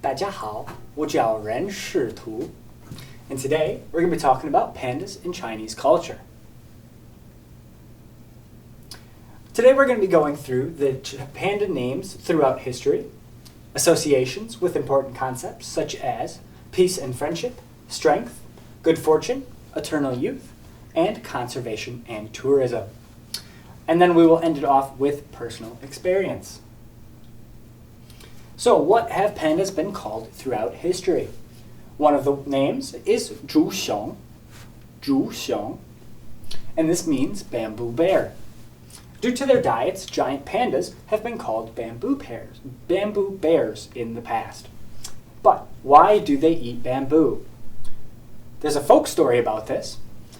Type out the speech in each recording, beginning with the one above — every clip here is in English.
大家好，我叫任世图. And today we're going to be talking about pandas in Chinese culture. Today we're going to be going through the panda names throughout history, associations with important concepts such as peace and friendship, strength, good fortune, eternal youth, and conservation and tourism. And then we will end it off with personal experience. So what have pandas been called throughout history? One of the names is zhu xiong, and this means bamboo bear. Due to their diets, giant pandas have been called bamboo bears in the past. But why do they eat bamboo? There's a folk story about this,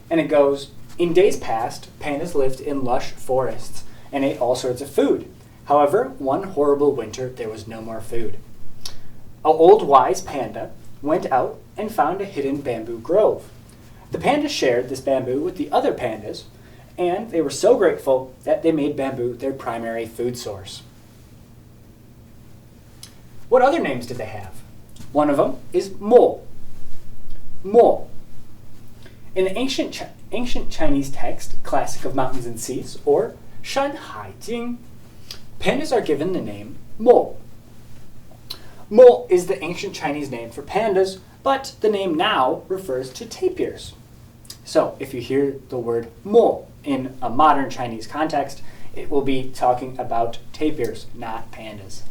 and it goes, in days past, pandas lived in lush forests and ate all sorts of food. However, one horrible winter, there was no more food. An old wise panda went out and found a hidden bamboo grove. The panda shared this bamboo with the other pandas, and they were so grateful that they made bamboo their primary food source. What other names did they have? One of them is Mo. Mo. In the ancient Chinese text, Classic of Mountains and Seas, or Shan Hai Jing, pandas are given the name Mo. Mo is the ancient Chinese name for pandas, but the name now refers to tapirs. So if you hear the word Mo in a modern Chinese context, it will be talking about tapirs, not pandas.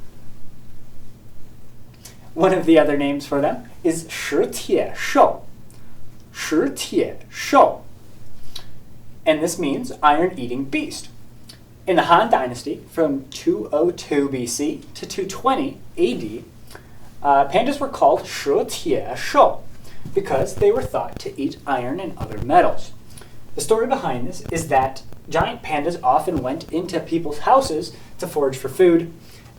One of the other names for them is Shi Tie Shou. Shi Tie Shou. And this means iron-eating beast. In the Han Dynasty, from 202 BC to 220 AD, pandas were called Shi Tie Shou because they were thought to eat iron and other metals. The story behind this is that giant pandas often went into people's houses to forage for food,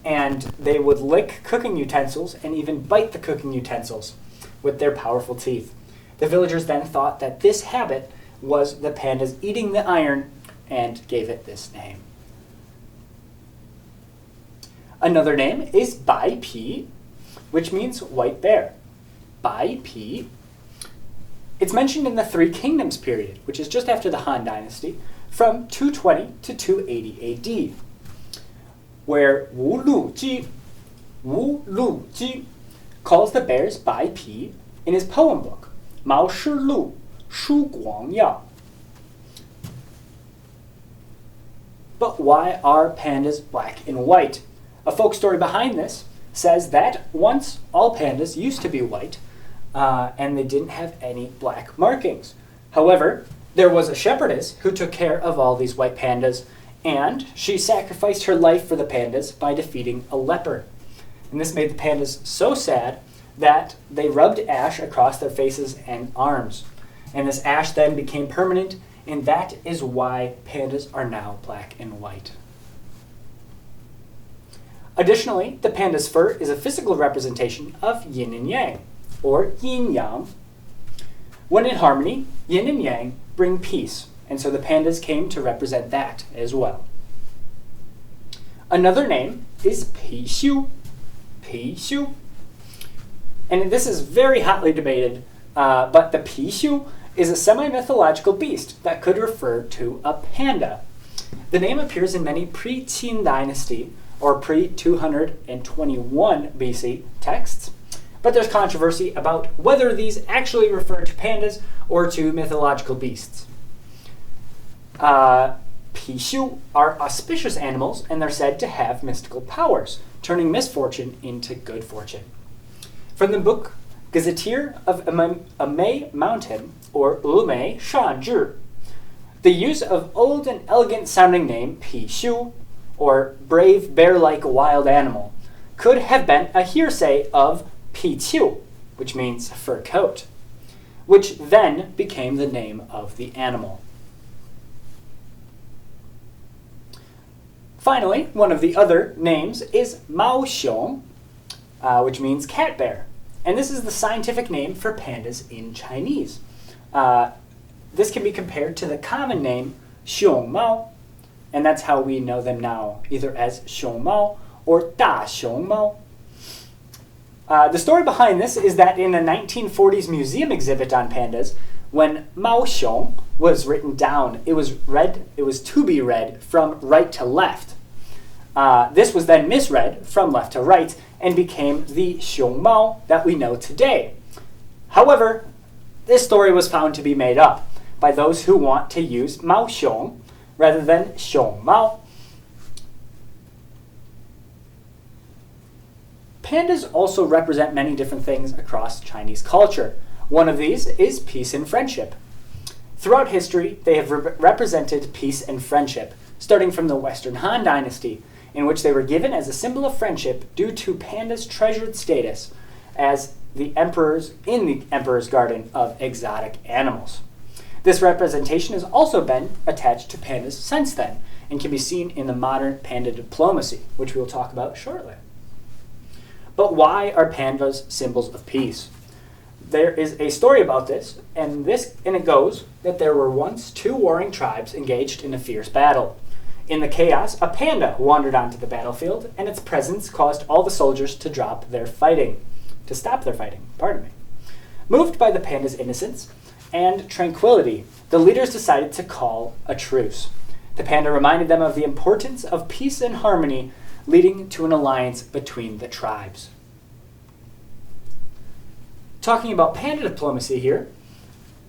and they would lick cooking utensils and even bite the cooking utensils with their powerful teeth. The villagers then thought that this habit was the pandas eating the iron and gave it this name. Another name is Bai Pi, which means white bear. Bai Pi. It's mentioned in the Three Kingdoms period, which is just after the Han Dynasty, from 220 to 280 AD, where Wu Lu Ji calls the bears Bai Pi in his poem book, Mao Shi Lu Shu Guang Yao. But why are pandas black and white? A folk story behind this says that once all pandas used to be white, and they didn't have any black markings. However, there was a shepherdess who took care of all these white pandas, and she sacrificed her life for the pandas by defeating a leper. And this made the pandas so sad that they rubbed ash across their faces and arms. And this ash then became permanent, and that is why pandas are now black and white. Additionally, the panda's fur is a physical representation of yin and yang, or yin-yang. When in harmony, yin and yang bring peace, and so the pandas came to represent that as well. Another name is Pi Xiu. Pi Xiu. And this is very hotly debated, but the Pi Xiu is a semi-mythological beast that could refer to a panda. The name appears in many pre-Qin dynasty or pre-221 BC texts, but there's controversy about whether these actually refer to pandas or to mythological beasts. Pixiu are auspicious animals, and they're said to have mystical powers, turning misfortune into good fortune. From the book Gazetteer of Amei Mountain, or Lumei Shanzhi, the use of old and elegant sounding name Pixiu, or brave bear-like wild animal, could have been a hearsay of Piqiu, which means fur coat, which then became the name of the animal. Finally, one of the other names is Mao Xiong, which means cat bear. And this is the scientific name for pandas in Chinese. This can be compared to the common name Xiong Mao, and that's how we know them now, either as Xiong Mao or Da Xiong Mao. The story behind this is that in a 1940s museum exhibit on pandas, when Mao Xiong was written down, it was to be read from right to left. This was then misread from left to right and became the Xiong Mao that we know today. However, this story was found to be made up by those who want to use Mao Xiong rather than Xiong Mao. Pandas also represent many different things across Chinese culture. One of these is peace and friendship. Throughout history, they have represented peace and friendship, starting from the Western Han Dynasty, in which they were given as a symbol of friendship due to pandas' treasured status as the emperors in the emperor's garden of exotic animals. This representation has also been attached to pandas since then and can be seen in the modern panda diplomacy, which we will talk about shortly. But why are pandas symbols of peace? There is a story about this, and it goes that there were once two warring tribes engaged in a fierce battle. In the chaos, a panda wandered onto the battlefield, and its presence caused all the soldiers to stop their fighting. Moved by the panda's innocence and tranquility, the leaders decided to call a truce. The panda reminded them of the importance of peace and harmony, leading to an alliance between the tribes. Talking about panda diplomacy here,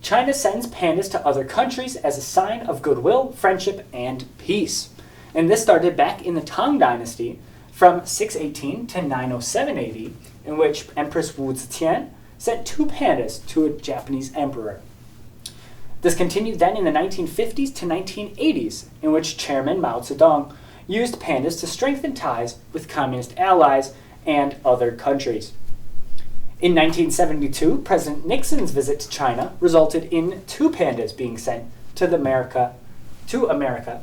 China sends pandas to other countries as a sign of goodwill, friendship, and peace. And this started back in the Tang Dynasty from 618 to 907 AD, in which Empress Wu Zetian sent two pandas to a Japanese emperor. This continued then in the 1950s to 1980s, in which Chairman Mao Zedong used pandas to strengthen ties with communist allies and other countries. In 1972, President Nixon's visit to China resulted in two pandas being sent to America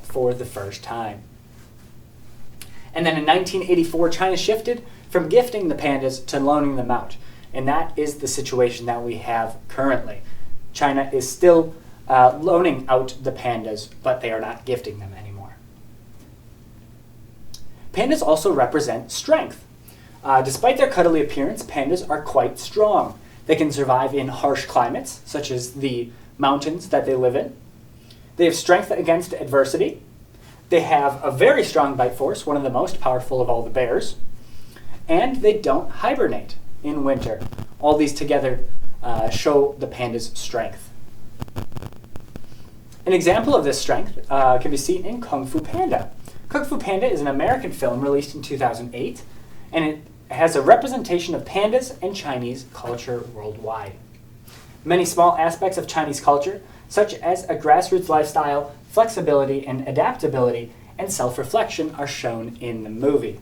for the first time. And then in 1984, China shifted from gifting the pandas to loaning them out. And that is the situation that we have currently. China is still loaning out the pandas, but they are not gifting them anymore. Pandas also represent strength. Despite their cuddly appearance, pandas are quite strong. They can survive in harsh climates, such as the mountains that they live in. They have strength against adversity. They have a very strong bite force, one of the most powerful of all the bears. And they don't hibernate in winter. All these together show the panda's strength. An example of this strength can be seen in Kung Fu Panda. Kung Fu Panda is an American film released in 2008, and it has a representation of pandas and Chinese culture worldwide. Many small aspects of Chinese culture, such as a grassroots lifestyle, flexibility and adaptability, and self-reflection are shown in the movie.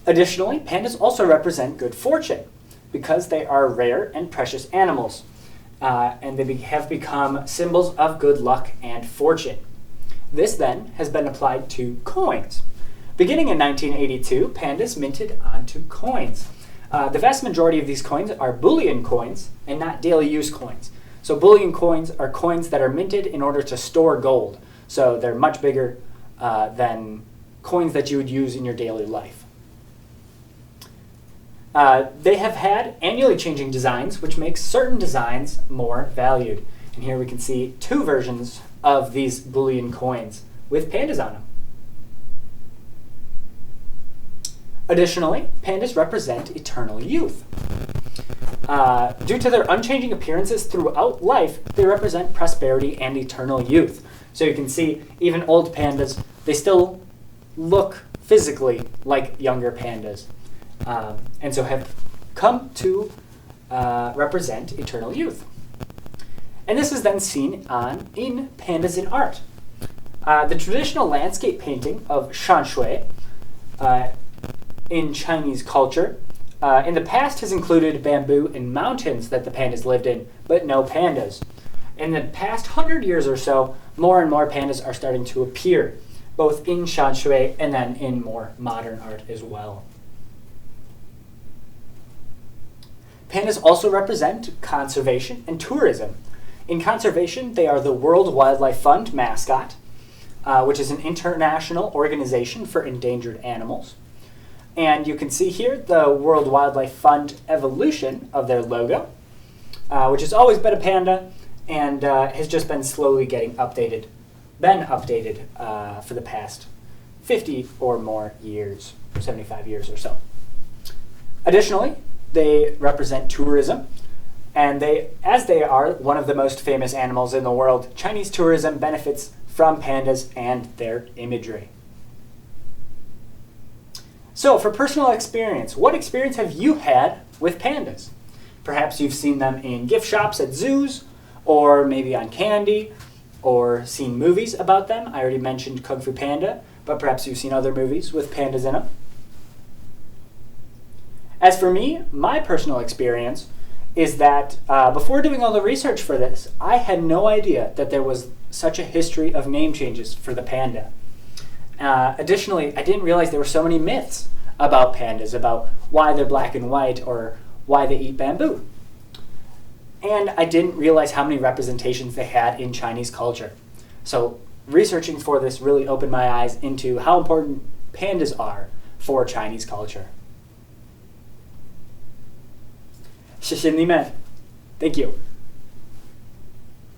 Additionally, pandas also represent good fortune because they are rare and precious animals, and they have become symbols of good luck and fortune. This then has been applied to coins. Beginning in 1982, pandas minted onto coins. The vast majority of these coins are bullion coins and not daily use coins. So bullion coins are coins that are minted in order to store gold. So they're much bigger than coins that you would use in your daily life. They have had annually changing designs, which makes certain designs more valued. And here we can see two versions of these bullion coins with pandas on them. Additionally, pandas represent eternal youth. Due to their unchanging appearances throughout life, they represent prosperity and eternal youth. So you can see, even old pandas, they still look physically like younger pandas, and so have come to represent eternal youth. And this is then seen in pandas in art. The traditional landscape painting of shanshui in Chinese culture in the past has included bamboo and mountains that the pandas lived in, but no pandas. In the past 100 years or so, more and more pandas are starting to appear, both in shanshui and then in more modern art as well. Pandas also represent conservation and tourism. In conservation, they are the World Wildlife Fund mascot, which is an international organization for endangered animals. And you can see here the World Wildlife Fund evolution of their logo, which has always been a panda and has just been slowly getting updated, for the past 50 or more years, 75 years or so. Additionally, they represent tourism, and as they are one of the most famous animals in the world, Chinese tourism benefits from pandas and their imagery. So, for personal experience, what experience have you had with pandas? Perhaps you've seen them in gift shops at zoos, or maybe on candy, or seen movies about them. I already mentioned Kung Fu Panda, but perhaps you've seen other movies with pandas in them. As for me, my personal experience is that before doing all the research for this, I had no idea that there was such a history of name changes for the panda. Additionally, I didn't realize there were so many myths about pandas, about why they're black and white or why they eat bamboo. And I didn't realize how many representations they had in Chinese culture. So researching for this really opened my eyes into how important pandas are for Chinese culture. 谢谢你们. Thank you.